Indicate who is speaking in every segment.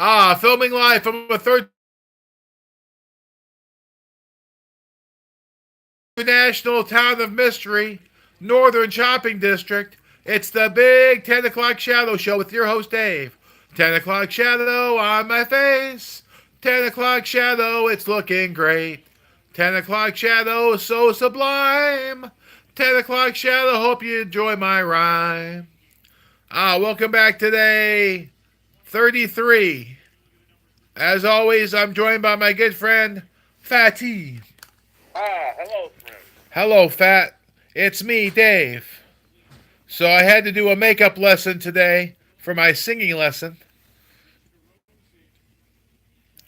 Speaker 1: Filming live from a third national town of mystery, Northern Shopping District. It's the big 10 o'clock shadow show with your host, Dave. 10 o'clock shadow on my face. 10 o'clock shadow, it's looking great. 10 o'clock shadow, so sublime. 10 o'clock shadow, hope you enjoy my rhyme. Welcome back today, 33. As always, I'm joined by my good friend, Fatty.
Speaker 2: Hello, friend.
Speaker 1: Hello, Fat. It's me, Dave. So I had to do a makeup lesson today for my singing lesson.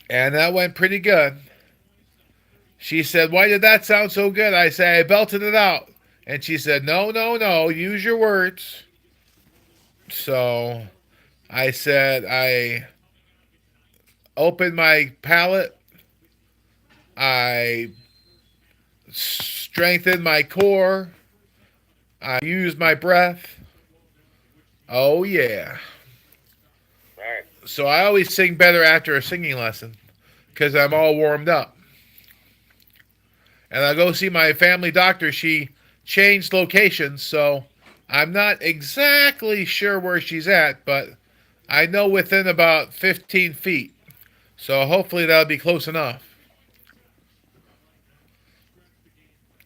Speaker 1: And that went pretty good. She said, "Why did that sound so good?" I said, "I belted it out." And she said, "No, no, no, use your words." So I said, I opened my palate. I strengthened my core. I used my breath. Oh, yeah.
Speaker 2: Alright.
Speaker 1: So I always sing better after a singing lesson because I'm all warmed up. And I go see my family doctor. She changed locations, so I'm not exactly sure where she's at, but I know within about 15 feet. So hopefully that'll be close enough.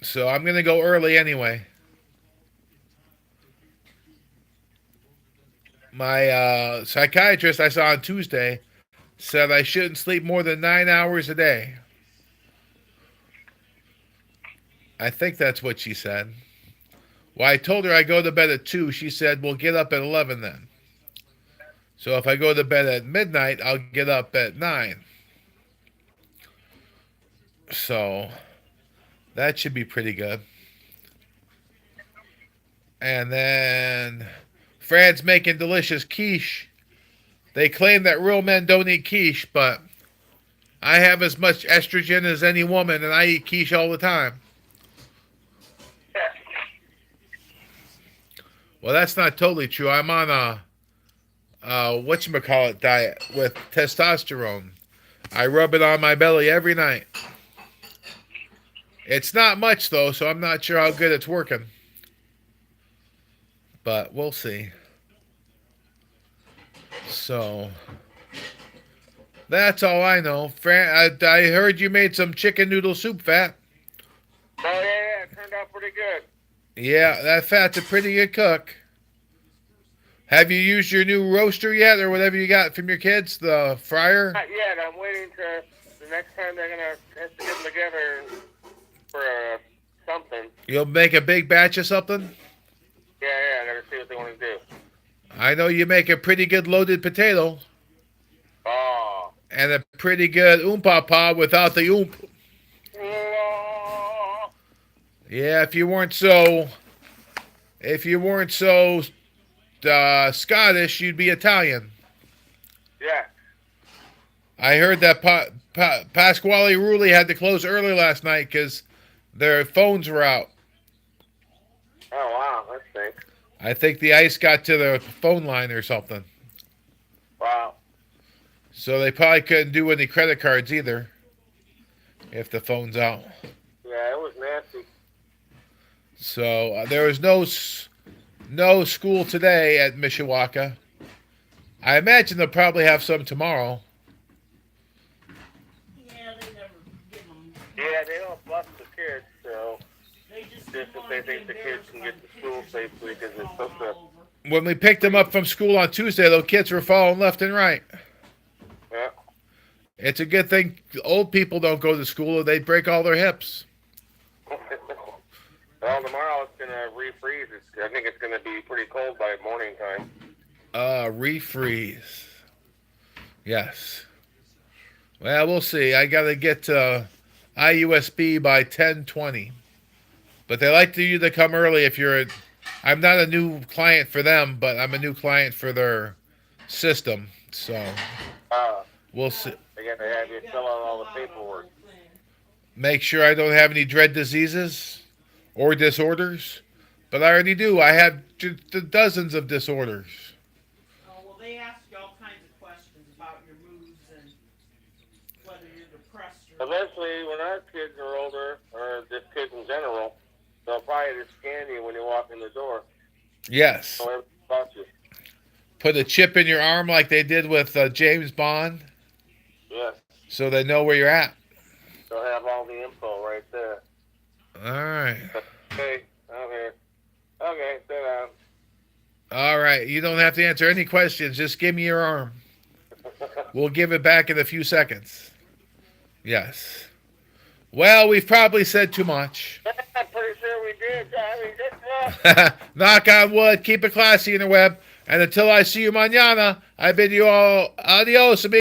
Speaker 1: So I'm going to go early anyway. My psychiatrist I saw on Tuesday said I shouldn't sleep more than 9 hours a day. I think that's what she said. Well, I told her I go to bed at 2. She said, "We'll get up at 11 then." So if I go to bed at midnight, I'll get up at 9. So that should be pretty good. And then Fran's making delicious quiche. They claim that real men don't eat quiche, but I have as much estrogen as any woman, and I eat quiche all the time. Well, that's not totally true. I'm on a whatchamacallit diet with testosterone. I rub it on my belly every night. It's not much though, so I'm not sure how good it's working. But we'll see. So that's all I know. I heard you made some chicken noodle soup, Fat.
Speaker 2: Oh, yeah, it turned out pretty good.
Speaker 1: Yeah, that Fat's a pretty good cook. Have you used your new roaster yet, or whatever you got from your kids, the fryer?
Speaker 2: Not yet. I'm waiting to the next time they're going to have to get them together for something.
Speaker 1: You'll make a big batch of something?
Speaker 2: Yeah, I got to see what they want to do.
Speaker 1: I know you make a pretty good loaded potato.
Speaker 2: Oh.
Speaker 1: And a pretty good oompah without the oomp.
Speaker 2: Oh.
Speaker 1: Yeah, if you weren't so Scottish, you'd be Italian.
Speaker 2: Yeah.
Speaker 1: I heard that Pasquale Rulli had to close early last night because their phones were out.
Speaker 2: Oh, wow. That stinks.
Speaker 1: I think the ice got to the phone line or something.
Speaker 2: Wow.
Speaker 1: So they probably couldn't do any credit cards either if the phone's out.
Speaker 2: Yeah, it was nasty.
Speaker 1: So there was no school today at Mishawaka. I imagine they'll probably have some tomorrow.
Speaker 2: Yeah, they don't bust the kids, so just if they think the kids can get to school safely because it's supposed to.
Speaker 1: When we picked them up from school on Tuesday, those kids were falling left and right.
Speaker 2: Yeah.
Speaker 1: It's a good thing old people don't go to school or they'd break all their hips.
Speaker 2: Well, tomorrow it's going to refreeze. I think it's going to be pretty cold by morning time.
Speaker 1: Refreeze. Yes. Well, we'll see. I got to get to IUSB by 10:20. But they like you to come early if you're I'm not a new client for them, but I'm a new client for their system. So we'll see.
Speaker 2: They got to have you fill out all the paperwork.
Speaker 1: Make sure I don't have any dread diseases or disorders. But I already do. I have dozens of disorders.
Speaker 3: Oh, well, they ask you all kinds of questions about your mood
Speaker 2: Eventually, when our kids are older, or just kids in general, they'll probably just scan you when you walk in the door.
Speaker 1: Yes.
Speaker 2: Know everything about you.
Speaker 1: Put a chip in your arm like they did with James Bond,
Speaker 2: Yes.
Speaker 1: so they know where you're at.
Speaker 2: They'll have all the info right there.
Speaker 1: All right.
Speaker 2: Okay. Okay. Okay. Sit down.
Speaker 1: All right. You don't have to answer any questions. Just give me your arm. We'll give it back in a few seconds. Yes. Well, we've probably said too much.
Speaker 2: I'm pretty sure we did, Johnny. Good enough.
Speaker 1: Knock on wood. Keep it classy, interweb. And until I see you mañana, I bid you all adios, amigos.